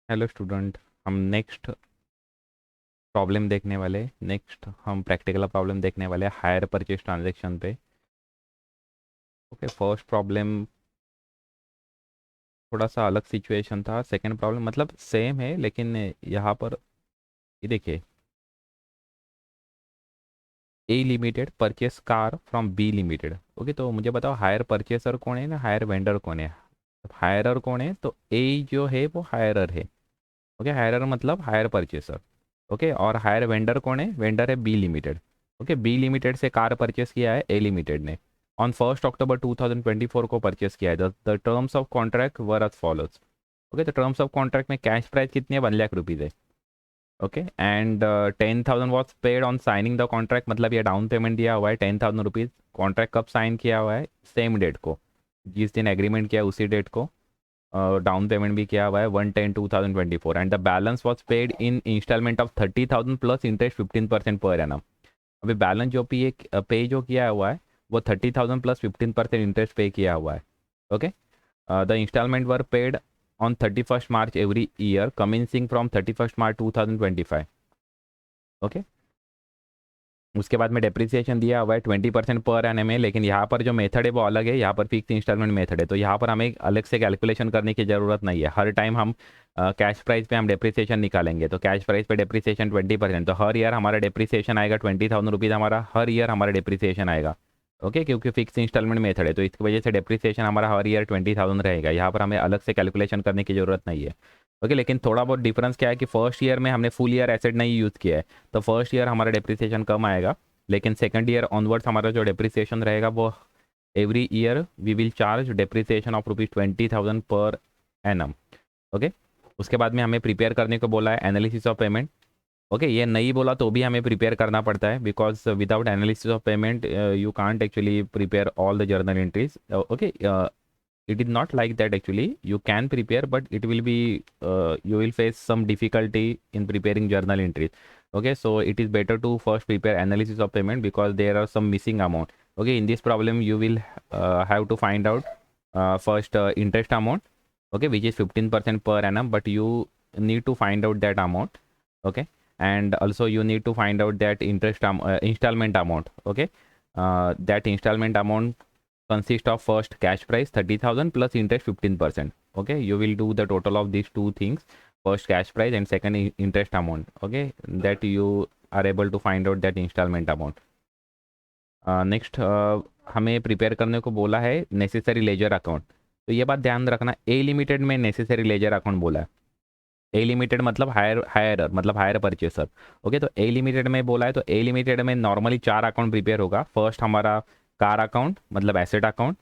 Hello student. हम next problem देखने वाले नेक्स्ट हम प्रैक्टिकल प्रॉब्लम देखने वाले हायर परचेज ट्रांजैक्शन पे। ओके, फर्स्ट प्रॉब्लम थोड़ा सा अलग सिचुएशन था। सेकंड प्रॉब्लम मतलब सेम है, लेकिन यहाँ पर ये देखिए, A limited purchase car from B limited. Okay, तो मुझे बताओ हायर परचेसर कौन है ना हायर वेंडर कौन है। हायरर कौन है, तो ए जो है वो हायरर है। ओके, हायरर मतलब हायर परचेसर। ओके, और हायर वेंडर कौन है, वेंडर है B limited. Okay, B limited से कार परचेस किया है ए लिमिटेड ने। ऑन 1 अक्टूबर 2024 को परचेस किया है। The terms of contract were as follows. Okay, तो टर्म्स ऑफ कॉन्ट्रैक्ट में कैश प्राइस कितनी है, 1 लाख रुपीज़ है। Okay, and 10,000 was paid on signing the contract, मतलब ये डाउन पेमेंट दिया हुआ है 10,000 रुपीज़। कॉन्ट्रैक्ट कब साइन किया हुआ है, सेम डेट को, जिस दिन एग्रीमेंट किया है उसी डेट को डाउन पेमेंट भी किया हुआ है 1/10/2024। And the balance was paid in instalment of 30,000 plus interest 15% per annum. अभी बैलेंस जो पे जो किया हुआ है वो 30,000 प्लस 15% इंटरेस्ट पे किया हुआ है। Okay, the instalment were paid on 31 March every year commencing from 31 March 2025। Okay, उसके बाद में डेप्रिसिएशन दिया हुआ है 20% पर एनम है, लेकिन यहाँ पर जो मेथड है वो अलग है। यहाँ पर फिक्स इंस्टॉलमेंट मेथड है, तो यहाँ पर हमें अलग से कैलकुलेशन करने की ज़रूरत नहीं है। हर टाइम हम कैश प्राइस पे हम डेप्रिसिएशन निकालेंगे, तो कैश प्राइस पे डेप्रिसिएशन 20%, तो हर ईयर हमारा डेप्रिसिएशन आएगा 20,000 रुपीज़, हमारा हर ईयर हमारा डेप्रिसिएशन आएगा। ओके, क्योंकि फिक्स इंस्टॉलमेंट मेथड है तो इसकी वजह से डेप्रिसिएशन हमारा हर ईयर 20,000 रहेगा। यहाँ पर हमें अलग से कैलकुलेशन करने की ज़रूरत नहीं है। ओके, लेकिन थोड़ा बहुत डिफरेंस क्या है कि फर्स्ट ईयर में हमने फुल ईयर एसेट नहीं यूज़ किया है, तो फर्स्ट ईयर हमारा डेप्रिसिएशन कम आएगा। लेकिन सेकंड ईयर ऑनवर्ड्स हमारा जो डेप्रिसिएशन रहेगा वो every year we will charge depreciation of ₹20,000 per annum. Okay, उसके बाद में हमें प्रिपेयर करने को बोला है एनालिसिस ऑफ पेमेंट। ओके, ये नहीं बोला तो भी हमें प्रिपेयर करना पड़ता है, because without analysis of payment you can't actually prepare all the journal entries. Okay, it is not like that actually. You can prepare, but it will be you will face some difficulty in preparing journal entries. Okay, so it is better to first prepare analysis of payment because there are some missing amount. Okay, in this problem you will have to find out first interest amount, okay, which is 15% per annum, but you need to find out that amount. Okay, and also you need to find out that installment amount. Okay, that installment amount consist of first cash price 30,000 plus interest 15%. Okay, you will do the total of these two things, first cash price and second interest amount. Okay, that you are able to find out that installment amount. Next हमें prepare करने को बोला है necessary ledger account. तो ये बात ध्यान रखना, ए लिमिटेड में नेसेसरी लेजर अकाउंट बोला है। ए लिमिटेड मतलब हायर मतलब हायर परचेसर। ओके, तो ए लिमिटेड में बोला है, तो ए लिमिटेड में नॉर्मली 4 अकाउंट प्रिपेयर होगा। फर्स्ट हमारा कार अकाउंट मतलब asset account,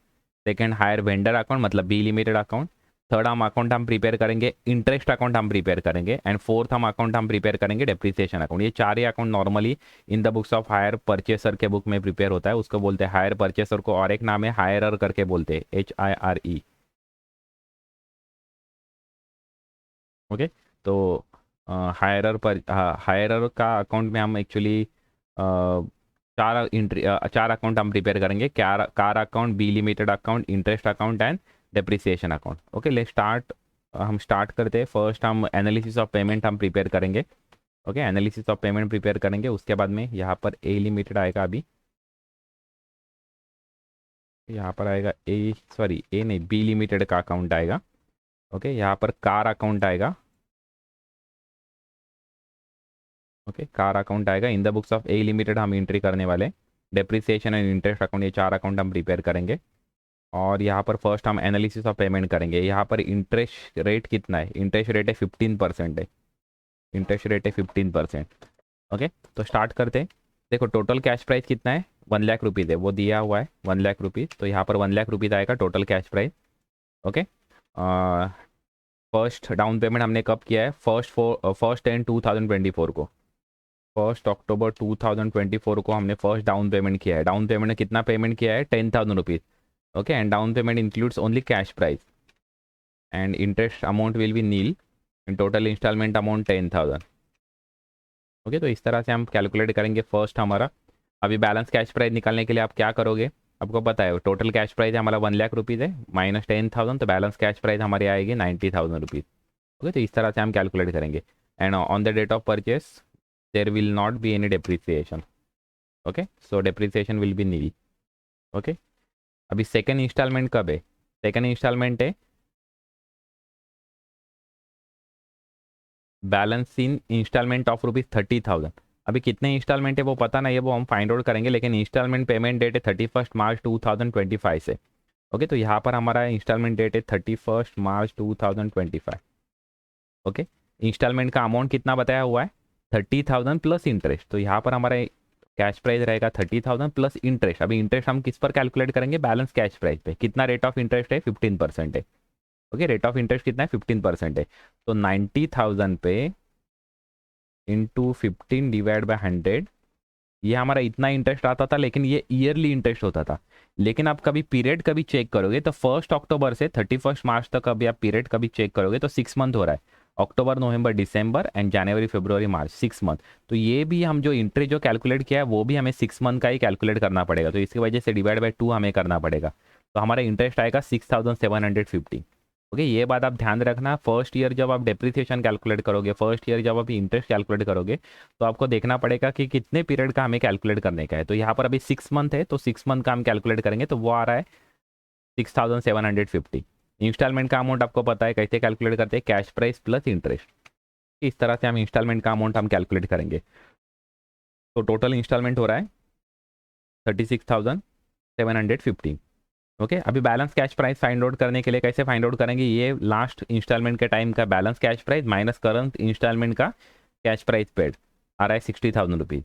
second higher vendor account मतलब बी लिमिटेड अकाउंट, थर्ड हम अकाउंट हम प्रिपेयर करेंगे इंटरेस्ट अकाउंट हम प्रिपेयर करेंगे, एंड फोर्थ हम अकाउंट हम प्रिपेयर करेंगे डेप्रिसिएशन अकाउंट। ये 4 ही account normally in the books of hire purchaser के बुक में प्रिपेयर होता है। उसको बोलते हैं हायर परचेसर को, और एक नाम है हायरर करके बोलते हैं, HIRE। ओके, तो हायरर का अकाउंट में हम एक्चुअली 4 अकाउंट हम प्रिपेयर करेंगे, car account, B limited account, interest account and depreciation account. Okay, ले स्टार्ट, हम स्टार्ट करते हैं। फर्स्ट हम एनालिसिस ऑफ पेमेंट हम प्रिपेयर करेंगे। Okay, analysis of payment prepare करेंगे, उसके बाद में यहाँ पर ए लिमिटेड आएगा। अभी यहाँ पर आएगा ए, सॉरी ए नहीं, बी लिमिटेड का अकाउंट आएगा। ओके, यहाँ पर कार अकाउंट आएगा। ओके, कार अकाउंट आएगा। इन the books of A limited हम एंट्री करने वाले, डेप्रिसिएशन एंड इंटरेस्ट अकाउंट, ये 4 अकाउंट हम प्रिपेयर करेंगे। और यहाँ पर फर्स्ट हम एनालिसिस ऑफ पेमेंट करेंगे। यहाँ पर इंटरेस्ट रेट कितना है, इंटरेस्ट रेट है 15% है, इंटरेस्ट रेट है 15%। ओके, तो स्टार्ट करते हैं। देखो टोटल कैश प्राइस कितना है, 1 लाख रुपीज़ है, वो दिया हुआ है 1 लाख रुपीज़, तो यहाँ पर 1 लाख रुपीज़ आएगा total cash price. Okay, first down payment हमने कब किया है, फर्स्ट 10/2024 को, 1 अक्टूबर 2024 को हमने फर्स्ट डाउन पेमेंट किया है। डाउन पेमेंट में कितना पेमेंट किया है, 10,000 rupees. Okay, and down payment includes only cash price, and interest amount will be nil, and total instalment amount 10,000। Okay, तो इस तरह से हम कैलकुलेट करेंगे फर्स्ट हमारा। अभी बैलेंस कैश प्राइस निकालने के लिए आप क्या करोगे, आपको पता है टोटल कैश प्राइस हमारा 1 लाख रुपीज़ है, -10,000, तो बैलेंस कैश प्राइस हमारी आएगी 90,000 रुपीज़। ओके, तो इस तरह से हम कैलकुलेट करेंगे। And on the date of purchase there will not be any depreciation. Okay, so depreciation will be nil. Okay, अभी सेकेंड इंस्टॉलमेंट कब है? सेकेंड इंस्टॉलमेंट है बैलेंस इन इंस्टॉलमेंट ऑफ ₹30,000। अभी कितने इंस्टॉलमेंट है वो पता नहीं है, वो हम फाइंड आउट करेंगे, लेकिन इंस्टॉलमेंट पेमेंट डेट है 31 मार्च 2025 से। ओके, तो यहाँ पर हमारा इंस्टॉलमेंट डेट है 31 मार्च 2025। ओके, इंस्टॉलमेंट का अमाउंट कितना बताया हुआ है? 30,000 प्लस इंटरेस्ट। तो यहाँ पर हमारा कैश प्राइस रहेगा 30,000 प्लस इंटरेस्ट। अभी इंटरेस्ट हम किस पर कैलकुलेट करेंगे? बैलेंस कैश प्राइस पे। कितना रेट ऑफ इंटरेस्ट है? 15% है। ओके, रेट ऑफ इंटरेस्ट कितना है? 15% है। तो 90,000 पे इंटू 15 डिवाइड बाई 100, ये हमारा इतना इंटरेस्ट आता था, लेकिन ये ईयरली इंटरेस्ट होता था। लेकिन आप कभी पीरियड कभी चेक करोगे तो 1 अक्टूबर से 31 मार्च तक अभी आप पीरियड कभी चेक करोगे तो 6 मंथ हो रहा है। October, November, December and January, February, March, 6 month. तो ये भी हम जो इंटरेस्ट जो कैलकुलेट किया है वो भी हमें 6 मंथ का ही कैलकुलेट करना पड़ेगा। तो इसकी वजह से डिवाइड बाई 2 हमें करना पड़ेगा। तो हमारा इंटरेस्ट आएगा 6,750। ओके, ये बात आप ध्यान रखना। फर्स्ट ईयर जब आप डेप्रिसिएशन कैलकुलेट करोगे, फर्स्ट ईयर जब आप इंटरेस्ट कैलकुलेट करोगे, तो आपको देखना पड़ेगा कि कितने पीरियड का हमें कैलकुलेट करने का है। तो यहाँ पर अभी 6 मंथ है, तो 6 मंथ का हम कैलकुलेट करेंगे, तो वो आ रहा है 6,750। इंस्टॉलमेंट का अमाउंट आपको पता है कैसे कैलकुलेट करते हैं? Cash price plus interest. इस तरह से हम इंस्टॉलमेंट का अमाउंट हम कैलकुलेट करेंगे। तो टोटल इंस्टॉलमेंट हो रहा है 36,750। ओके, अभी balance cash price find out करने के लिए कैसे फाइंड आउट करेंगे? ये लास्ट इंस्टॉलमेंट के टाइम का balance cash price minus current instalment का कैश प्राइस पेड आ रहा है 60,000 रुपीज।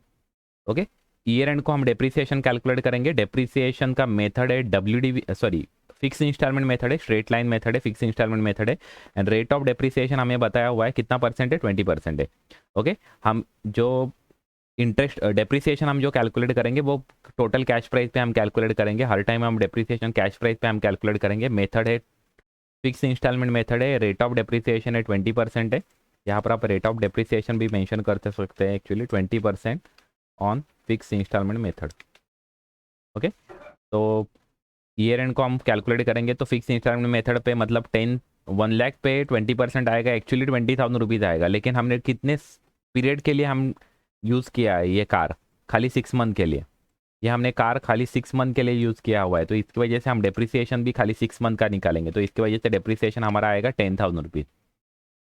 ओके, ईयर एंड को हम डेप्रिसिएशन कैलकुलेट करेंगे। डेप्रिसिएशन का मेथड है फिक्स इंस्टॉलमेंट मेथड है, स्ट्रेट लाइन मेथड है, फिक्स इंस्टॉलमेंट मेथड है। एंड रेट ऑफ डेप्रिसिएशन हमें बताया हुआ है कितना परसेंट है? 20% है। ओके, हम जो इंटरेस्ट डेप्रिसिएशन हम जो कैलकुलेट करेंगे वो टोटल कैश प्राइस पे हम कैलकुलेट करेंगे। हर टाइम हम डेप्रिसिएशन कैश प्राइस पे हम कैलकुलेट करेंगे। मेथड है फिक्स इंस्टॉलमेंट मेथड है। रेट ऑफ डेप्रिसिएशन है 20% है। यहाँ पर आप रेट ऑफ डेप्रिसिएशन भी मेंशन करते सकते हैं, actually 20% on fix instalment method. Okay, तो ईयर एंड को हम कैलकुलेट करेंगे तो फिक्स इंस्टॉलमेंट मेथड पे मतलब 1 लाख पे 20% आएगा, एक्चुअली 20,000 रुपीज़ आएगा। लेकिन हमने कितने पीरियड के लिए हम यूज़ किया है ये कार? खाली 6 मंथ के लिए। ये हमने कार खाली 6 मंथ के लिए यूज़ किया हुआ है, तो इसकी वजह से हम डेप्रिसिएशन भी खाली 6 मंथ का निकालेंगे। तो इसकी वजह से डेप्रिसिएशन हमारा आएगा 10,000 रुपीज़।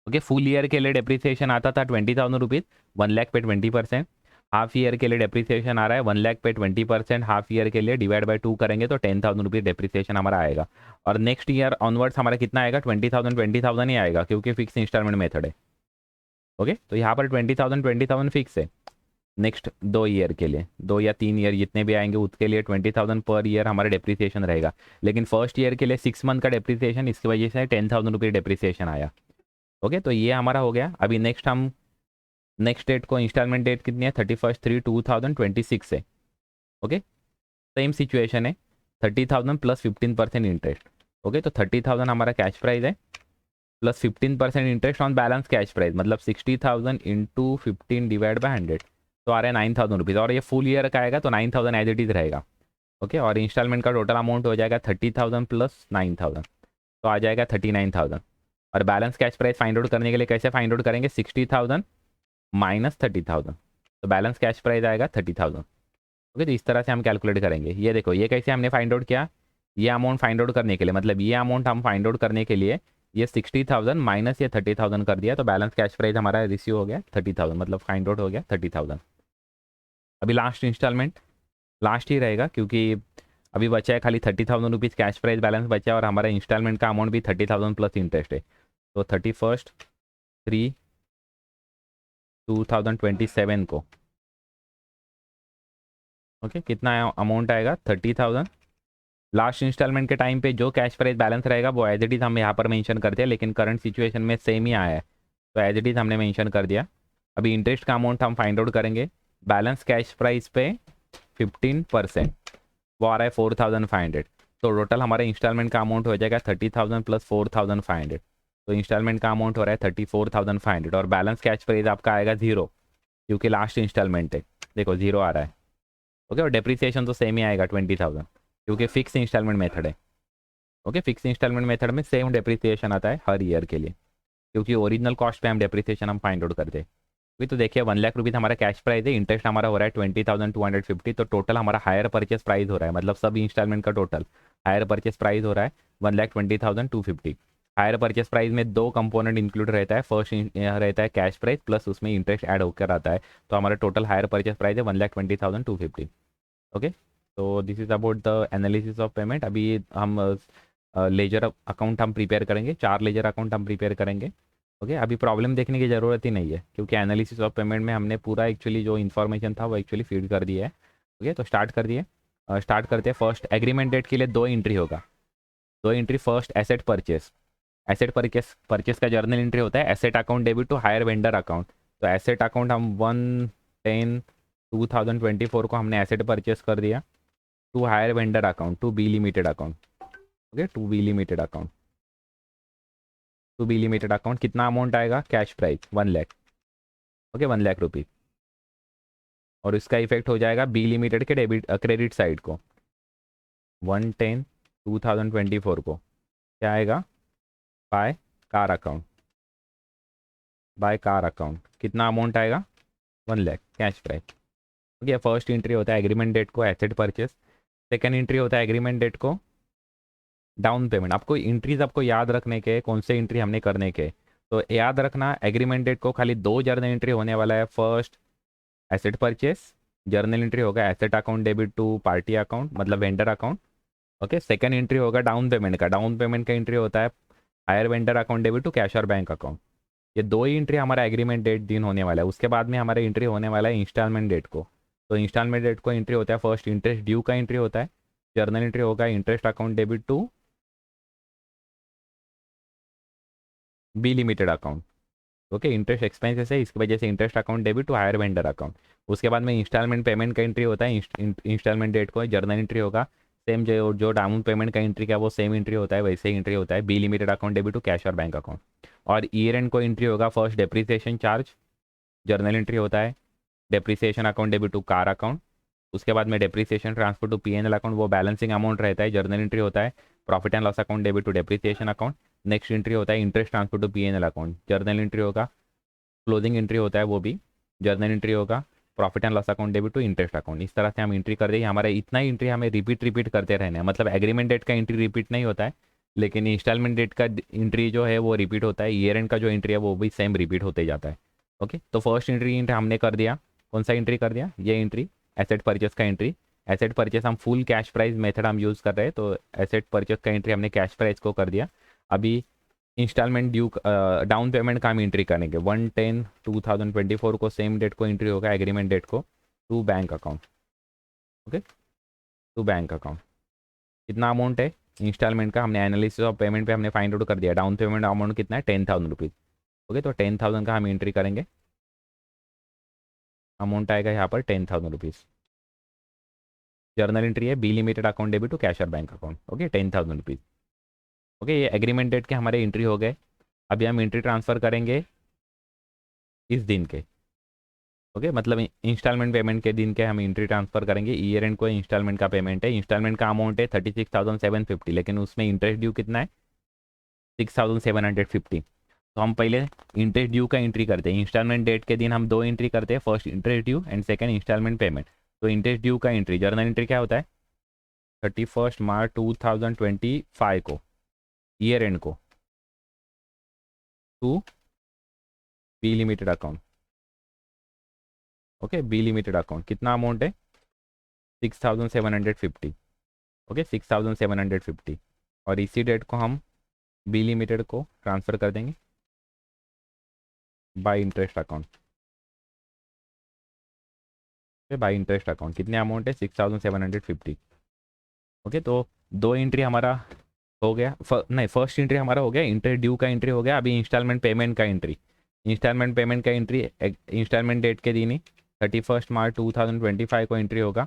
ओके, फुल ईयर के लिए डेप्रिसिएशन आता था 20,000 रुपीज़, 1 लाख पे 20%। हाफ ईयर के लिए डेप्रिसिएशन आ रहा है 1 लाख पे 20%। हाफ ईयर के लिए डिवाइड बाय 2 करेंगे तो 10,000 रुपीज़ डेप्रिसिएशन हमारा आएगा। और नेक्स्ट ईयर ऑनवर्ड्स हमारा कितना आएगा? 20,000 ही आएगा, क्योंकि फिक्स इंस्टॉलमेंट मेथड है। ओके, तो यहाँ पर 20,000 फिक्स है। नेक्स्ट 2 ईयर के लिए, 2 या 3 ईयर जितने भी आएंगे उसके लिए 20,000 पर ईयर हमारा डेप्रिसिएशन रहेगा। लेकिन फर्स्ट ईयर के लिए 6 मंथ का डेप्रिसिएशन, इसकी वजह से 10,000 रुपीज़ डेप्रिसिएशन आया। ओके, तो ये हमारा हो गया। अभी नेक्स्ट डेट को इंस्टॉलमेंट डेट कितनी है? 31/3/2026 है। ओके, सेम सिचुएशन है, 30,000 प्लस 15% इंटरेस्ट। ओके, तो 30,000 हमारा कैश प्राइस है plus 15% interest on balance cash price, मतलब 60,000 इंटू 15 डिवाइड बाई 100, तो आ रहा है 9,000 रुपीज़। और ये फुल ईयर का आएगा तो 9,000 एज इट इज़ रहेगा। ओके, और इंस्टॉलमेंट का टोटल अमाउंट हो जाएगा 30,000 प्लस 9,000, तो आ जाएगा 39,000। और balance cash price find out करने के लिए कैसे फाइंड आउट करेंगे? 60,000 माइनस 30,000, तो बैलेंस कैश प्राइस आएगा 30,000। ओके, तो इस तरह से हम कैलकुलेट करेंगे। ये देखो, ये कैसे हमने फाइंड आउट किया? ये अमाउंट फाइंड आउट करने के लिए, मतलब ये अमाउंट हम फाइंड आउट करने के लिए ये 60,000 माइनस ये 30,000 कर दिया, तो बैलेंस कैश प्राइस हमारा रिसीव हो गया 30,000, मतलब फाइंड आउट हो गया 30,000। अभी लास्ट इंस्टॉलमेंट लास्ट ही रहेगा, क्योंकि अभी बचा है खाली 30,000 रुपीज़ कैश प्राइस बैलेंस बचा है, और हमारा इंस्टॉलमेंट का अमाउंट भी 30,000 प्लस इंटरेस्ट है। तो 31/3/2027 को ओके कितना अमाउंट आएगा? 30,000। लास्ट इंस्टॉलमेंट के टाइम पे जो कैश प्राइस बैलेंस रहेगा वो एज इट इज़ हम यहाँ पर मेंशन करते हैं, लेकिन करंट सिचुएशन में सेम ही आया है, तो एज इट इज़ हमने मेंशन कर दिया। अभी इंटरेस्ट का अमाउंट हम फाइंड आउट करेंगे। बैलेंस कैश प्राइस पे 15%, वो आ रहा है 4,500। तो टोटल हमारे इंस्टॉलमेंट का अमाउंट हो जाएगा 30,000 प्लस 4,500, तो इंस्टॉलमेंट का अमाउंट हो रहा है 34,500। और बैलेंस कैश प्राइस आपका आएगा 0, क्योंकि लास्ट इंस्टॉलमेंट है, देखो 0 आ रहा है। ओके, और डेप्रिसिएशन तो सेम ही आएगा 20,000, क्योंकि फिक्स इंस्टॉलमेंट मेथड है। ओके, फिक्स इंस्टॉलमेंट मेथड में सेम डेप्रिसिएशन आता है हर ईयर के लिए। क्योंकि ओरिजिनल कॉस्ट पे हम डेप्रिसिएशन हम फाइंड आउट करते हैं। अभी तो देखिए 1,00,000 रुपीज़ हमारा कैश प्राइस है, इंटरेस्ट हमारा हो रहा है 20,250, तो टोटल हमारा हायर परचेस प्राइस हो रहा है, मतलब सब इंस्टॉलमेंट का टोटल हायर परचेस प्राइस हो रहा है 1,20,250। हायर परचेस प्राइस में दो कंपोनेंट इंक्लूड रहता है, फर्स्ट रहता है कैश प्राइस प्लस उसमें इंटरेस्ट ऐड होकर आता है, तो हमारा टोटल हायर परचेस प्राइस है 1,20,250। ओके, तो this is about the analysis of payment. अभी हम लेजर अकाउंट हम प्रिपेयर करेंगे, 4 लेजर अकाउंट हम प्रिपेयर करेंगे। ओके, अभी प्रॉब्लम देखने की ज़रूरत ही नहीं है, क्योंकि एनालिसिस ऑफ पेमेंट में हमने पूरा एक्चुअली जो इन्फॉर्मेशन था वो एक्चुअली फीड कर दिया है। ओके, तो स्टार्ट कर दिए। स्टार्ट करते हैं। फर्स्ट एग्रीमेंट डेट के लिए दो एंट्री होगा, दो entry. First asset purchase, asset purchase purchase का जर्नल एंट्री होता है asset account debit to hire vendor account. तो एसेट अकाउंट हम 1/10/2024 को हमने एसेट परचेस कर दिया to hire vendor account to B limited account. Okay, to B limited account, to B limited account कितना अमाउंट आएगा, कैश प्राइस 1,00,000। ओके, 1,00,000 रुपीज़, और इसका इफेक्ट हो जाएगा बी लिमिटेड के डेबिट क्रेडिट साइड को 1/10/2024 को। क्या आएगा, by car account, by car account कितना अमाउंट आएगा, 1,00,000 cash price. Okay, first entry होता है एग्रीमेंट डेट को एसेट परचेस, सेकेंड एंट्री होता है एग्रीमेंट डेट को डाउन पेमेंट। आपको एंट्रीज आपको याद रखने के कौन से एंट्री हमने करने के, तो याद रखना एग्रीमेंट डेट को खाली दो जर्नल एंट्री होने वाला है। First asset purchase journal entry होगा asset account debit to party account, मतलब vendor account. Okay, second entry होगा डाउन पेमेंट का, डाउन पेमेंट का एंट्री होता है hire vendor account debit to cash और बैंक अकाउंट। ये दो ही एंट्री हमारा एग्रीमेंट डेट दिन होने वाला है। उसके बाद में हमारा एंट्री होने वाला है इंस्टॉलमेंट डेट को। तो इंस्टॉलमेंट डेट को एंट्री होता है फर्स्ट इंटरेस्ट ड्यू का एंट्री होता है, जर्नल एंट्री होगा interest account debit to B limited account. Okay, interest expenses है, इसकी वजह से interest account debit to hire vendor account. उसके बाद में इंस्टॉलमेंट पेमेंट का एंट्री होता है, इंस्टॉलमेंट डेट को जर्नल एंट्री होगा सेम, जो जो डाउन पेमेंट का एंट्री का वो सेम एंट्री होता है, वैसे ही एंट्री होता है B limited account debit to cash और बैंक अकाउंट। और ईयर एंड को एंट्री होगा first depreciation charge, journal entry होता है depreciation account debit to car account. उसके बाद में depreciation transfer to PNL account, वो बैलेंसिंग अमाउंट रहता है, जर्नल एंट्री होता है profit and loss account debit to depreciation account. Next entry होता है interest transfer to PNL account, journal entry होगा क्लोजिंग एंट्री होता है वो भी, जर्नल एंट्री होगा profit and loss account debit to interest account. इस तरह से हम एंट्री कर देंगे। हमारा इतना ही एंट्री हमें रिपीट करते रहना है, मतलब एग्रीमेंट डेट का एंट्री रिपीट नहीं होता है, लेकिन इंस्टॉलमेंट डेट का एंट्री जो है वो रिपीट होता है, ईयर एंड का जो एंट्री है वो भी सेम रिपीट होते जाता है। ओके, तो फर्स्ट एंट्री हमने कर दिया, कौन सा एंट्री कर दिया, ये एंट्री एसेट परचेस का एंट्री। एसेट परचेस हम फुल कैश प्राइस मेथड हम यूज़ कर रहे हैं, तो एसेट परचेस का एंट्री हमने कैश प्राइस को कर दिया। अभी इंस्टॉलमेंट ड्यू डाउन पेमेंट का हम एंट्री करेंगे 1/10/2024 को, सेम डेट को एंट्री होगा एग्रीमेंट डेट को to bank account. Okay, to bank account कितना अमाउंट है इंस्टॉलमेंट का, हमने एनालिसिस ऑफ पेमेंट पे हमने फाइंड आउट कर दिया। डाउन पेमेंट अमाउंट कितना है, 10,000 रुपीज़। ओके, तो 10,000 का हम एंट्री करेंगे, अमाउंट आएगा यहाँ पर 10,000 रुपीज़। जर्नल एंट्री है B limited account debit to cash और bank account. Okay, 10,000 rupees. Okay, ये एग्रीमेंट डेट के हमारे एंट्री हो गए। अभी हम एंट्री ट्रांसफ़र करेंगे इस दिन के। ओके, मतलब इंस्टॉलमेंट पेमेंट के दिन के हम एंट्री ट्रांसफर करेंगे। ईयर एंड को इंस्टॉलमेंट का पेमेंट है, इंस्टॉलमेंट का अमाउंट है 36,750, लेकिन उसमें इंटरेस्ट ड्यू कितना है 6,750। तो हम पहले इंटरेस्ट ड्यू का एंट्री करते हैं। इंस्टॉलमेंट डेट के दिन हम दो एंट्री करते हैं, first interest due and second instalment payment. तो इंटरेस्ट ड्यू का एंट्री जर्नल एंट्री क्या होता है 31 मार्च 2025 को, ईयर एंड को to B limited account. Okay, B limited account कितना अमाउंट है 6,750। ओके, 6,750, और इसी डेट को हम बी लिमिटेड को ट्रांसफ़र कर देंगे bye interest account. Bye interest account कितने अमाउंट है 6,750। ओके, तो दो एंट्री हमारा हो गया, नहीं फर्स्ट एंट्री हमारा हो गया, इंटरेस्ट ड्यू का एंट्री हो गया। अभी इंस्टॉलमेंट पेमेंट का एंट्री, इंस्टॉलमेंट पेमेंट का एंट्री इंस्टॉलमेंट डेट के दिन ही 31 मार्च 2025 को एंट्री होगा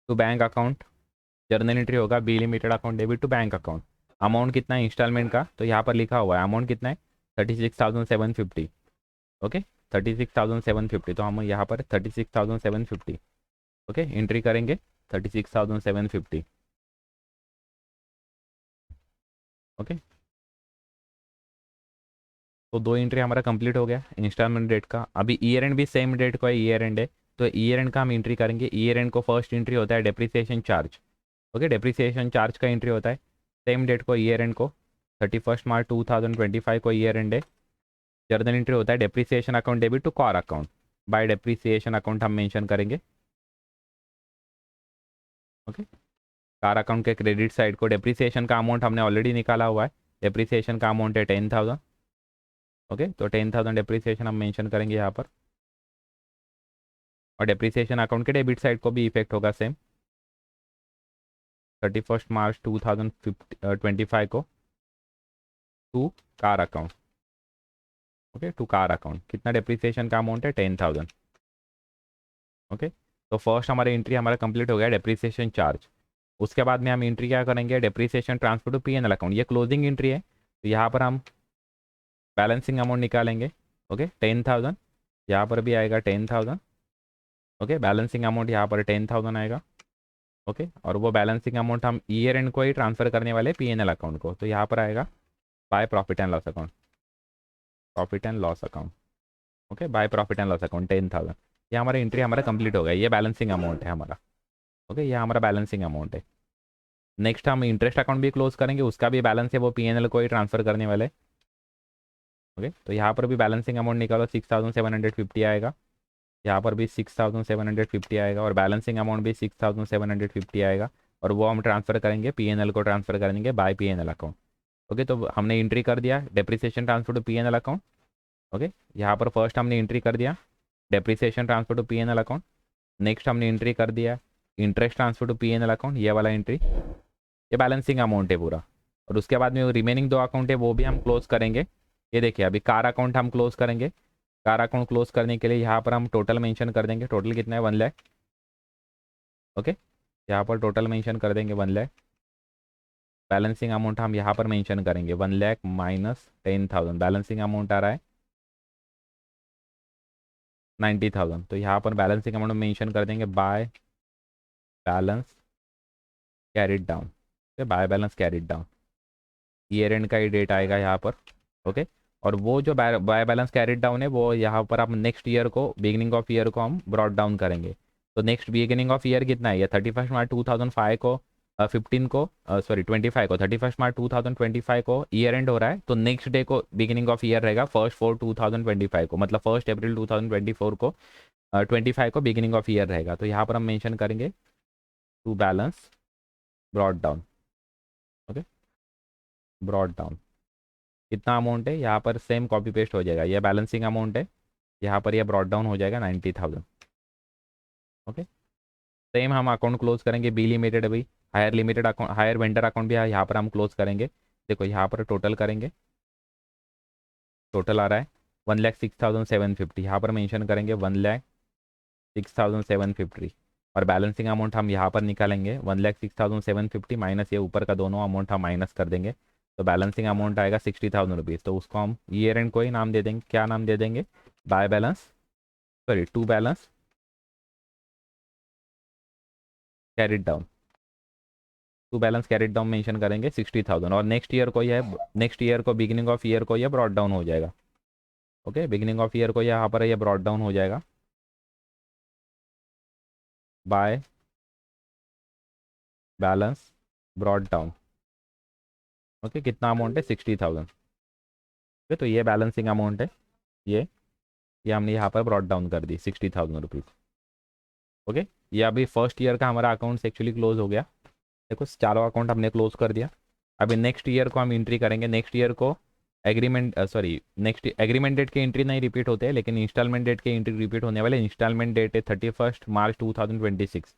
to bank account. Journal entry होगा B limited account debit to bank account. Amount कितना है इंस्टॉलमेंट का, तो यहाँ पर लिखा हुआ है अमाउंट कितना है 36,750। ओके, 36,750, तो हम यहाँ पर 36,750 ओके एंट्री करेंगे 36,750। ओके, तो दो एंट्री हमारा कंप्लीट हो गया इंस्टॉलमेंट डेट का। अभी ईयर एंड भी सेम डेट को है, ईयर एंड है, तो ईयर एंड का हम एंट्री करेंगे। ईयर एंड को फर्स्ट एंट्री होता है depreciation charge. Okay, depreciation charge का एंट्री होता है सेम डेट को, ईयर एंड को 31 मार्च 2025 को ईयर एंड है। जर्नल एंट्री होता है depreciation account debit to car account. By depreciation account हम मेंशन करेंगे। ओके, कार अकाउंट के क्रेडिट साइड को डेप्रिसिएशन का अमाउंट हमने ऑलरेडी निकाला हुआ है। डेप्रिसिएशन का अमाउंट है 10,000। ओके, तो 10,000 डेप्रिसिएशन हम मेंशन करेंगे यहाँ पर। और डेप्रिसिएशन अकाउंट के डेबिट साइड को भी इफेक्ट होगा सेम 31 मार्च 2025 को to car account. Okay, to car account कितना डेप्रिसिएशन का अमाउंट है 10,000। ओके, तो फर्स्ट हमारे एंट्री हमारा कंप्लीट हो गया डेप्रिसिएशन चार्ज। उसके बाद में हम एंट्री क्या करेंगे, depreciation transfer to PNL account. ये क्लोजिंग एंट्री है, तो यहाँ पर हम बैलेंसिंग अमाउंट निकालेंगे। ओके, 10,000 यहाँ पर भी आएगा 10,000। ओके, बैलेंसिंग अमाउंट यहाँ पर 10,000 आएगा। ओके, और वो बैलेंसिंग अमाउंट हम ईयर एंड को ही ट्रांसफर करने वाले पीएनएल अकाउंट को, तो यहाँ पर आएगा by profit and loss account, profit and loss account. Okay, by profit and loss account 10,000। ये हमारा एंट्री हमारा कंप्लीट हो गया, ये बैलेंसिंग अमाउंट है हमारा। ओके, ये हमारा बैलेंसिंग अमाउंट है। नेक्स्ट हम इंटरेस्ट अकाउंट भी क्लोज करेंगे, उसका भी बैलेंस है वो पीएनएल को ही ट्रांसफर करने वाले। ओके, तो यहाँ पर भी बैलेंसिंग अमाउंट निकालो 6,750 आएगा। यहाँ पर भी 6,750 आएगा और बैलेंसिंग अमाउंट भी 6,750 आएगा। और वो हम ट्रांसफ़र करेंगे पीएनएल को, ट्रांसफ़र करेंगे बाय पीएनएल अकाउंट। ओके, तो हमने एंट्री कर दिया depreciation transfer to PNL account. Okay, यहाँ पर फर्स्ट हमने एंट्री कर दिया depreciation transfer to PNL account. Next हमने एंट्री कर दिया interest transfer to PNL account, ये वाला एंट्री, ये बैलेंसिंग अमाउंट है पूरा। और उसके बाद में रिमेनिंग दो अकाउंट है वो भी हम क्लोज करेंगे। ये देखिए, अभी कार अकाउंट हम क्लोज करेंगे। कार अकाउंट क्लोज करने के लिए यहाँ पर हम टोटल मेंशन कर देंगे। टोटल कितना है 1 लाख। ओके, यहाँ पर टोटल मेंशन कर देंगे 1 लाख। बैलेंसिंग अमाउंट हम यहाँ पर मेंशन करेंगे 1 लाख माइनस 10,000। बैलेंसिंग अमाउंट आ रहा है 90,000, तो यहाँ पर बैलेंसिंग अमाउंट मेंशन कर देंगे by balance carried down. By balance carried down, year and का ही डेट आएगा यहाँ पर। ओके, और वो जो बाय बैलेंस कैरिड डाउन है वो यहाँ पर हम नेक्स्ट ईयर को, बिगिनिंग ऑफ ईयर को हम ब्रॉड डाउन करेंगे। तो नेक्स्ट बिगिनिंग ऑफ ईयर कितना है, ये 31 मार्च 2005 को 15 को सॉरी 25 को, 31 मार्च 2025 को ईयर एंड हो रहा है, तो नेक्स्ट डे को बिगिनिंग ऑफ ईयर रहेगा 1 4 2025 को, मतलब 1 अप्रैल 2024 को 25 को बिगिनिंग ऑफ ईयर रहेगा। तो यहाँ पर हम मेंशन करेंगे to balance brought down. Okay, brought down कितना अमाउंट है, यहाँ पर सेम कॉपी पेस्ट हो जाएगा, ये बैलेंसिंग अमाउंट है, यहाँ पर ये ब्रॉड डाउन हो जाएगा 90,000। ओके, सेम हम अकाउंट क्लोज करेंगे बी लिमिटेड। अभी hire limited account, hire vendor account भी यहाँ पर हम क्लोज करेंगे। देखो यहाँ पर टोटल करेंगे, टोटल आ रहा है 1,06,750। यहाँ पर मेंशन करेंगे 1,06,750 और बैलेंसिंग अमाउंट हम यहाँ पर निकालेंगे 1,06,750 माइनस ये ऊपर का दोनों अमाउंट हम माइनस कर देंगे, तो बैलेंसिंग अमाउंट आएगा 60,000 रुपीज़। तो उसको हम ईयर एंड को ही नाम दे देंगे, क्या नाम दे देंगे, by balance sorry to balance carried down. To balance carried down mention करेंगे 60,000 और नेक्स्ट ईयर को यह, नेक्स्ट ईयर को बिगिनिंग ऑफ ईयर को यह ब्रॉड डाउन हो जाएगा। ओके, बिगिनिंग ऑफ ईयर को यहाँ पर यह ब्रॉड डाउन हो जाएगा by balance brought down. Okay, कितना अमाउंट है 60,000। ओके, तो ये बैलेंसिंग अमाउंट है, ये हमने यहाँ पर ब्रॉड डाउन कर दी 60,000 रुपीज़। ओके, ये अभी फर्स्ट ईयर का हमारा अकाउंट एक्चुअली क्लोज हो गया। देखो चारों अकाउंट हमने क्लोज कर दिया। अभी नेक्स्ट ईयर को हम एंट्री करेंगे। नेक्स्ट ईयर को agreement sorry next agreement date के एंट्री नहीं रिपीट होते हैं, लेकिन इंस्टॉलमेंट डेट के एंट्री रिपीट होने वाले। इंस्टॉलमेंट डेट है 31 मार्च 2026।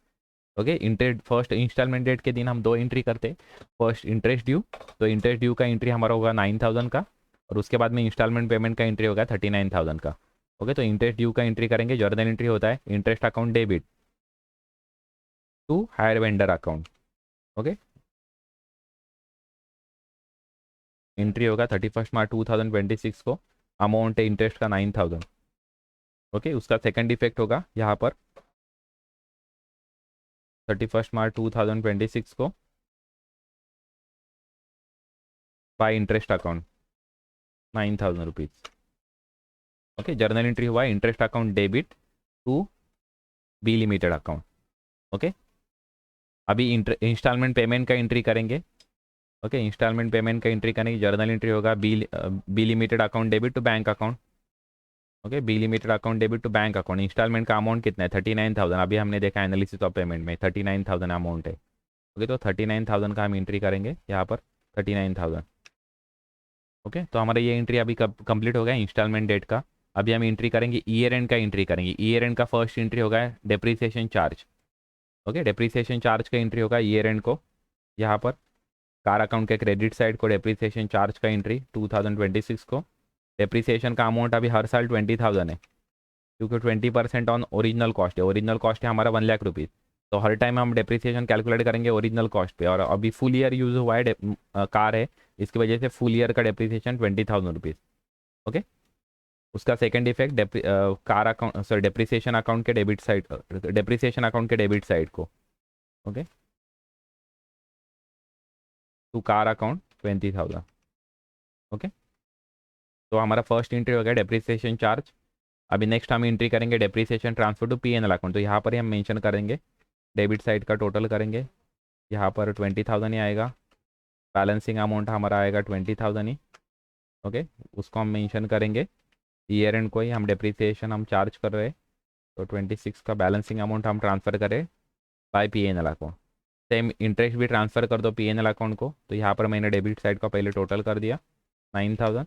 Okay, interest first instalment date के दिन हम दो एंट्री करते हैं। फर्स्ट इंटरेस्ट ड्यू, तो इंटरेस्ट ड्यू का एंट्री हमारा होगा 9,000 का, और उसके बाद में इंस्टॉलमेंट पेमेंट का एंट्री होगा 39,000 का। ओके, तो इंटरेस्ट ड्यू का एंट्री करेंगे। जर्नल एंट्री होता है interest account debit to hire vendor account. Okay, entry होगा 31 मार्च 2026 को, अमाउंट है इंटरेस्ट का 9,000। ओके, उसका सेकंड इफेक्ट होगा यहाँ पर 31 मार्च 2026 को by interest account. 9,000 rupees. Okay, journal entry हुआ interest account debit to B limited account. Okay, अभी इंस्टॉलमेंट पेमेंट का एंट्री करेंगे। ओके, इंस्टॉलमेंट पेमेंट का एंट्री करेंगे, जर्नल एंट्री होगा B limited account debit to bank account. Okay, B limited account debit to bank account. Instalment का amount कितना है? 39,000। अभी हमने देखा एनालिसिस ऑफ पेमेंट में 39,000 अमाउंट है। ओके, तो 39,000 का हम एंट्री करेंगे यहाँ पर, 39,000। ओके, तो हमारा ये एंट्री अभी कंप्लीट हो गया इंस्टॉलमेंट डेट का। अभी हम एंट्री करेंगे ईयर एंड का एंट्री करेंगे। ईयर एंड का फर्स्ट एंट्री होगा depreciation charge. Okay, depreciation charge का एंट्री होगा ईयर एंड को। यहाँ पर कार अकाउंट के क्रेडिट साइड को डेप्रीसिएशन चार्ज का एंट्री 2026 को। डेप्रीसिएशन का अमाउंट अभी हर साल 20,000 है, क्योंकि 20% ऑन ओरिजिनल कॉस्ट है। ओरिजिनल कॉस्ट है हमारा 1,00,000 रुपीज़, तो हर टाइम हम डेप्रीसिएशन कैलकुलेट करेंगे ओरिजिनल कॉस्ट पे। और अभी फुल ईयर यूज़ हुआ है कार है, इसकी वजह से फुल ईयर का डेप्रीसिएशन 20,000 रुपीज़। ओके, उसका second effect car account sorry depreciation account के डेबिट साइड, डेप्रीसिएशन अकाउंट के डेबिट साइड को। Okay, to car account 20,000। Okay, तो हमारा फर्स्ट एंट्री हो गया डेप्रीसिएशन चार्ज। अभी नेक्स्ट हम एंट्री करेंगे depreciation transfer to PNL account. तो यहाँ पर ही हम मेंशन करेंगे, डेबिट साइड का टोटल करेंगे, यहाँ पर 20,000 ही आएगा। बैलेंसिंग अमाउंट हमारा आएगा 20,000 ही। ओके, उसको हम मेंशन करेंगे। ईयर एंड को ही हम डेप्रीसिएशन हम चार्ज कर रहे हैं, तो 26 का बैलेंसिंग अमाउंट हम ट्रांसफ़र करें by PNL account. Same interest भी ट्रांसफ़र कर दो पीएनएल अकाउंट को। तो यहाँ पर मैंने डेबिट साइड का पहले टोटल कर दिया 9,000।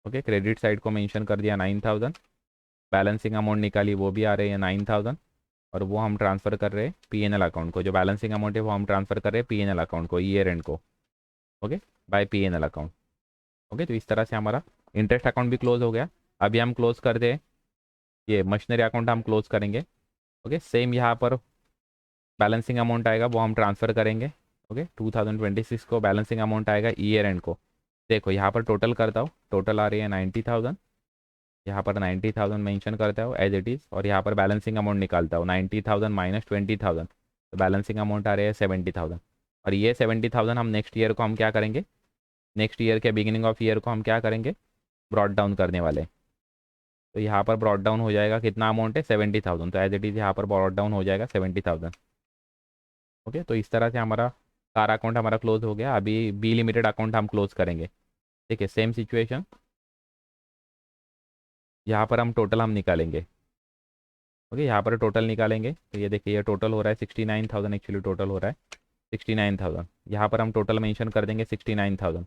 ओके, क्रेडिट साइड को मेंशन कर दिया 9,000। बैलेंसिंग अमाउंट निकाली, वो भी आ रही है 9,000, और वो हम ट्रांसफ़र कर रहे हैं पीएनएल अकाउंट को। जो बैलेंसिंग अमाउंट है वो हम ट्रांसफ़र कर रहे हैं पीएनएल अकाउंट को ईयर एंड को। Okay, by PNL account. Okay, तो इस तरह से हमारा इंटरेस्ट अकाउंट भी क्लोज हो गया। अभी हम क्लोज कर दे, ये मशीनरी अकाउंट हम क्लोज करेंगे। ओके, सेम यहाँ पर बैलेंसिंग अमाउंट आएगा, वो हम ट्रांसफ़र करेंगे। ओके, 2026 को बैलेंसिंग अमाउंट आएगा ईयर एंड को। देखो यहाँ पर टोटल करता हूँ, टोटल आ रही है 90,000। यहाँ पर 90,000 मेंशन करता हूँ एज इट इज़, और यहाँ पर बैलेंसिंग अमाउंट निकालता हूँ 90,000 माइनस 20,000, तो बैलेंसिंग अमाउंट आ रही है 70,000। और ये 70,000 हम नेक्स्ट ईयर को हम क्या करेंगे, नेक्स्ट ईयर के बिगिनिंग ऑफ ईयर को हम क्या करेंगे, ब्रॉड डाउन करने वाले। तो यहाँ पर ब्रॉड डाउन हो जाएगा, कितना अमाउंट है 70,000, तो एज इट इज़ यहाँ पर ब्रॉड डाउन हो जाएगा 70,000। ओके, तो इस तरह से हमारा कार अकाउंट हमारा क्लोज हो गया। अभी बी लिमिटेड अकाउंट हम क्लोज करेंगे। ठीक है, सेम सिचुएशन, यहाँ पर हम टोटल हम निकालेंगे। ओके, यहाँ पर टोटल निकालेंगे, तो ये देखिए ये टोटल हो रहा है 69,000, एक्चुअली टोटल हो रहा है 69,000। यहाँ पर हम टोटल मेंशन कर देंगे 69,000,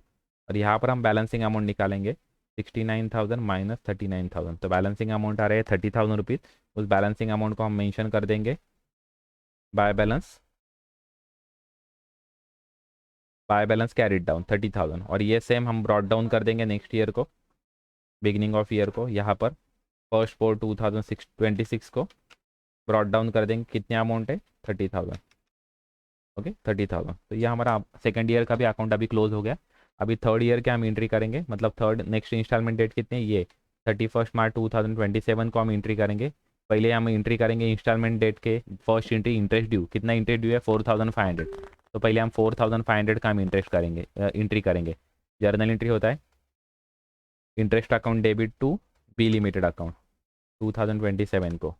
और यहाँ पर हम बैलेंसिंग अमाउंट निकालेंगे 69,000 माइनस 39,000, तो बैलेंसिंग अमाउंट आ रहा है 30,000 रुपीज़। उस बैलेंसिंग अमाउंट को हम मेंशन कर देंगे बाय बैलेंस कैरिड डाउन 30,000, और ये सेम हम ब्रॉड डाउन कर देंगे नेक्स्ट ईयर को, बिगिनिंग ऑफ ईयर को। यहाँ पर फर्स्ट फोर 2026 को ब्रॉड डाउन कर देंगे, कितने अमाउंट है 30,000। ओके, 30,000। तो ये हमारा सेकंड ईयर का भी अकाउंट अभी क्लोज हो गया। अभी थर्ड ईयर के हम एंट्री करेंगे, मतलब थर्ड नेक्स्ट इंस्टॉलमेंट डेट कितने, ये 31 मार्च 2027 को हम एंट्री करेंगे। पहले हम एंट्री करेंगे इंस्टॉलमेंट डेट के फर्स्ट एंट्री, इंटरेस्ट ड्यू, कितना इंटरेस्ट ड्यू है 4,500, तो पहले हम 4,500 का हम इंटरेस्ट करेंगे, एंट्री करेंगे। जर्नल एंट्री होता है interest account debit to B limited account 2027 को।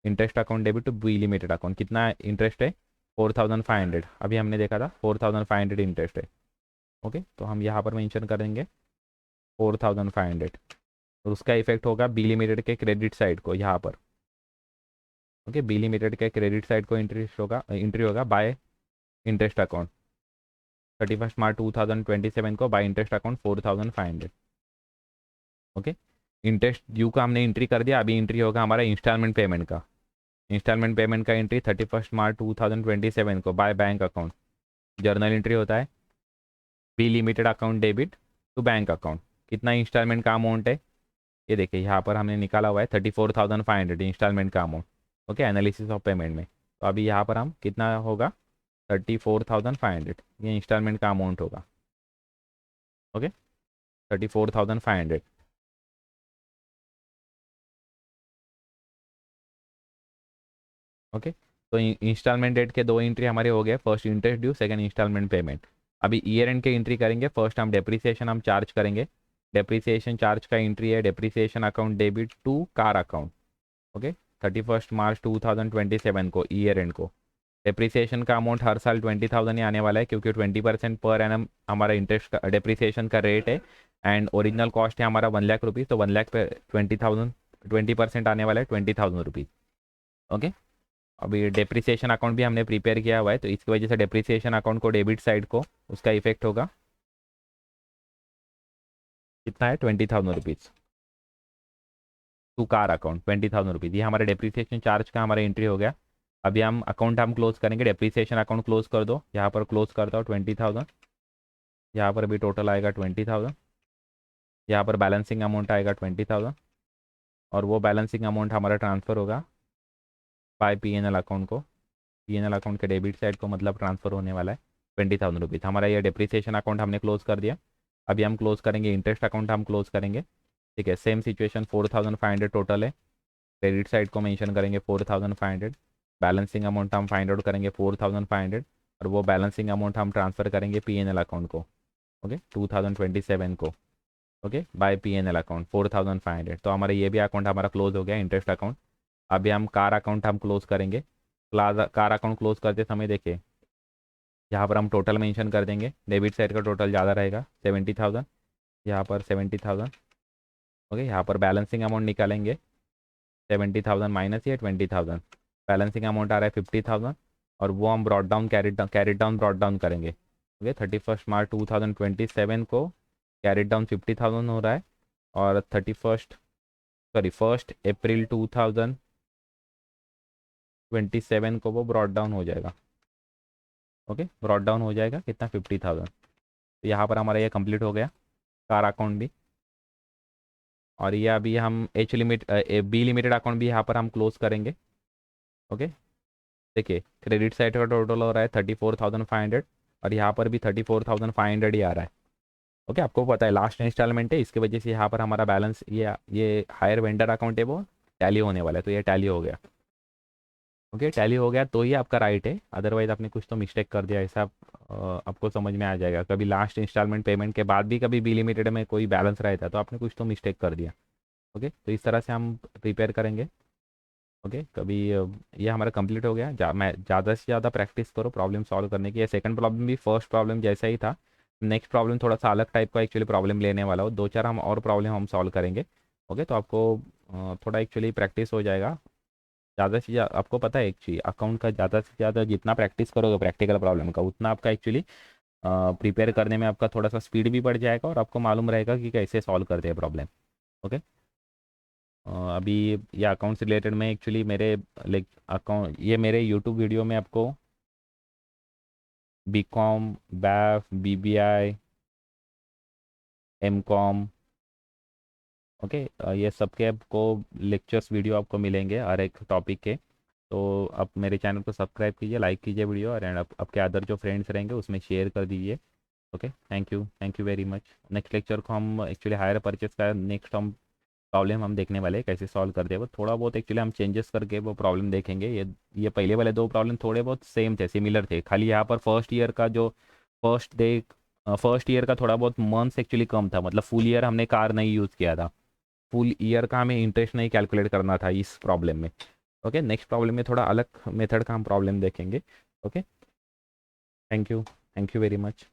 Interest account debit to B limited account, कितना इंटरेस्ट है 4,500, अभी हमने देखा था 4,500 इंटरेस्ट है। ओके, तो हम यहाँ पर मेंशन करेंगे 4,500, और उसका इफेक्ट होगा बी लिमिटेड के क्रेडिट साइड को यहाँ पर। ओके, बी लिमिटेड के क्रेडिट साइड को एंट्री होगा बाय इंटरेस्ट अकाउंट 31 मार्च 2027 को by interest account 4,500। Okay, interest due का हमने एंट्री कर दिया। अभी एंट्री होगा हमारा इंस्टॉलमेंट पेमेंट का। इंस्टॉलमेंट पेमेंट का एंट्री 31 मार्च 2027 को by bank account. Journal entry होता है B limited account debit to bank account, कितना इंस्टॉलमेंट का अमाउंट है, ये देखिए यहाँ पर हमने निकाला हुआ है 34,500 इंस्टॉलमेंट का amount. Okay, analysis of payment में, तो अभी यहाँ पर हम कितना होगा 34,500, ये इंस्टॉलमेंट का अमाउंट होगा। ओके, 34,500। ओके, तो इंस्टॉलमेंट डेट के दो एंट्री हमारे हो गए, first interest due, second instalment payment. अभी ईयर एंड के एंट्री करेंगे। फर्स्ट हम डेप्रीसिएशन हम चार्ज करेंगे डेप्रिसिएशन चार्ज का एंट्री है depreciation account debit to car account. Okay, 31 मार्च 2027 को ईयर एंड को। डेप्रिसिएशन का अमाउंट हर साल 20,000 ही आने वाला है, क्योंकि 20% पर एनम हमारा इंटरेस्ट का डेप्रिसिएशन का रेट है। एंड ओरिजिनल कॉस्ट है हमारा 1,00,000 रुपीज़, तो 1,00,000 पे 20,000 20% आने वाला है 20,000 रुपीज़। ओके, अभी डेप्रिसिएशन अकाउंट भी हमने प्रिपेयर किया हुआ है, तो इसकी वजह से डेप्रिसिएशन अकाउंट को डेबिट साइड को उसका इफेक्ट होगा। कितना है 20,000 rupees to car account 20,000 rupees. ये हमारे डेप्रिसिएशन चार्ज का हमारा एंट्री हो गया। अभी हम अकाउंट हम क्लोज करेंगे, डेप्रिसिएशन अकाउंट क्लोज कर दो, यहाँ पर क्लोज करता हूँ 20,000। यहाँ पर भी टोटल आएगा 20,000। यहाँ पर बैलेंसिंग अमाउंट आएगा 20,000, और वो बैलेंसिंग अमाउंट हमारा ट्रांसफ़र होगा बाय PNL अकाउंट को। PNL अकाउंट के डेबिट साइड को मतलब ट्रांसफ़र होने वाला है 20,000 रुपीज़। हमारा ये डेप्रिसिएशन अकाउंट हमने क्लोज कर दिया। अभी हम क्लोज करेंगे इंटरेस्ट अकाउंट हम क्लोज करेंगे। ठीक है, सेम सिचुएशन 4,500 टोटल है। क्रेडिट साइड को मेंशन करेंगे 4,500। बैलेंसिंग अमाउंट हम फाइंड आउट करेंगे 4,500, और वो बैलेंसिंग अमाउंट हम ट्रांसफ़र करेंगे PNL अकाउंट को। ओके, 2027 को। Okay, by PNL account 4,500। तो हमारा ये भी अकाउंट हमारा क्लोज हो गया, इंटरेस्ट अकाउंट। अभी हम कार अकाउंट हम क्लोज करेंगे। कार अकाउंट क्लोज करते समय देखिए, यहाँ पर हम टोटल मेंशन कर देंगे। डेबिट साइड का टोटल ज़्यादा रहेगा 70,000, यहाँ पर 70,000। ओके, यहाँ पर बैलेंसिंग अमाउंट निकालेंगे 70,000 माइनस ये 20,000। बैलेंसिंग अमाउंट आ रहा है 50,000, और वो हम brought down carried down brought down करेंगे। ओके, 31 मार्च 2027 को कैरिड डाउन 50,000 हो रहा है, और 1 अप्रैल 2027 को वो ब्रॉड डाउन हो जाएगा। ओके, ब्रॉड डाउन हो जाएगा कितना 50,000। तो यहाँ पर हमारा ये कंप्लीट हो गया कार अकाउंट भी। और ये अभी हम बी लिमिटेड अकाउंट भी यहाँ पर हम क्लोज करेंगे। ओके, देखिए क्रेडिट साइड का टोटल हो रहा है 34,500, और यहाँ पर भी 34,500 ही आ रहा है। ओके, आपको पता है लास्ट इंस्टॉलमेंट है, इसकी वजह से यहाँ पर हमारा बैलेंस ये हायर वेंडर अकाउंट है वो टैली होने वाला है, तो ये टैली हो गया। ओके, टैली हो गया तो ही आपका राइट है, अदरवाइज आपने कुछ तो मिस्टेक कर दिया, ऐसा आपको समझ में आ जाएगा। कभी लास्ट इंस्टॉलमेंट पेमेंट के बाद भी कभी बी लिमिटेड में कोई बैलेंस रहता तो आपने कुछ तो मिस्टेक कर दिया। ओके, तो इस तरह से हम प्रिपेयर करेंगे। ओके, कभी ये हमारा कंप्लीट हो गया। मैं ज़्यादा से ज़्यादा प्रैक्टिस करो प्रॉब्लम सॉल्व करने की। ये सेकंड प्रॉब्लम भी फर्स्ट प्रॉब्लम जैसा ही था। नेक्स्ट प्रॉब्लम थोड़ा सा अलग टाइप का एक्चुअली प्रॉब्लम लेने वाला हो, 2-4 हम और प्रॉब्लम हम सॉल्व करेंगे। ओके, तो आपको थोड़ा एक्चुअली प्रैक्टिस हो जाएगा। ज़्यादा से ज़्यादा आपको पता है एक्चुअली अकाउंट का ज़्यादा से ज़्यादा जितना प्रैक्टिस करोगे प्रैक्टिकल प्रॉब्लम का, उतना आपका एक्चुअली प्रिपेयर करने में आपका थोड़ा सा स्पीड भी बढ़ जाएगा, और आपको मालूम रहेगा कि कैसे सॉल्व करते हैं प्रॉब्लम। ओके, अभी ये अकाउंट से रिलेटेड में एक्चुअली मेरे लाइक अकाउंट ये मेरे यूट्यूब वीडियो में आपको BCom, BAF, BBI, MCom, okay, ये सब के आपको लेक्चर्स वीडियो आपको मिलेंगे हर एक टॉपिक के। तो आप मेरे चैनल को सब्सक्राइब कीजिए, लाइक कीजिए वीडियो, और एंड आपके अदर जो फ्रेंड्स रहेंगे उसमें शेयर कर दीजिए। Okay, thank you very much. Next lecture को हम एक्चुअली हायर परचेस का नेक्स्ट हम प्रॉब्लम हम देखने वाले हैं कैसे सॉल्व करते हैं। वो थोड़ा बहुत एक्चुअली हम चेंजेस करके वो प्रॉब्लम देखेंगे। ये पहले वाले 2 प्रॉब्लम थोड़े बहुत सेम थे, सिमिलर थे, खाली यहाँ पर फर्स्ट डे फर्स्ट ईयर का थोड़ा बहुत मंथ्स एक्चुअली कम था, मतलब फुल ईयर हमने कार नहीं यूज़ किया था। फुल ईयर का हमें इंटरेस्ट नहीं कैलकुलेट करना था इस प्रॉब्लम में। ओके, नेक्स्ट प्रॉब्लम में थोड़ा अलग मेथड का हम प्रॉब्लम देखेंगे। Okay, thank you very much.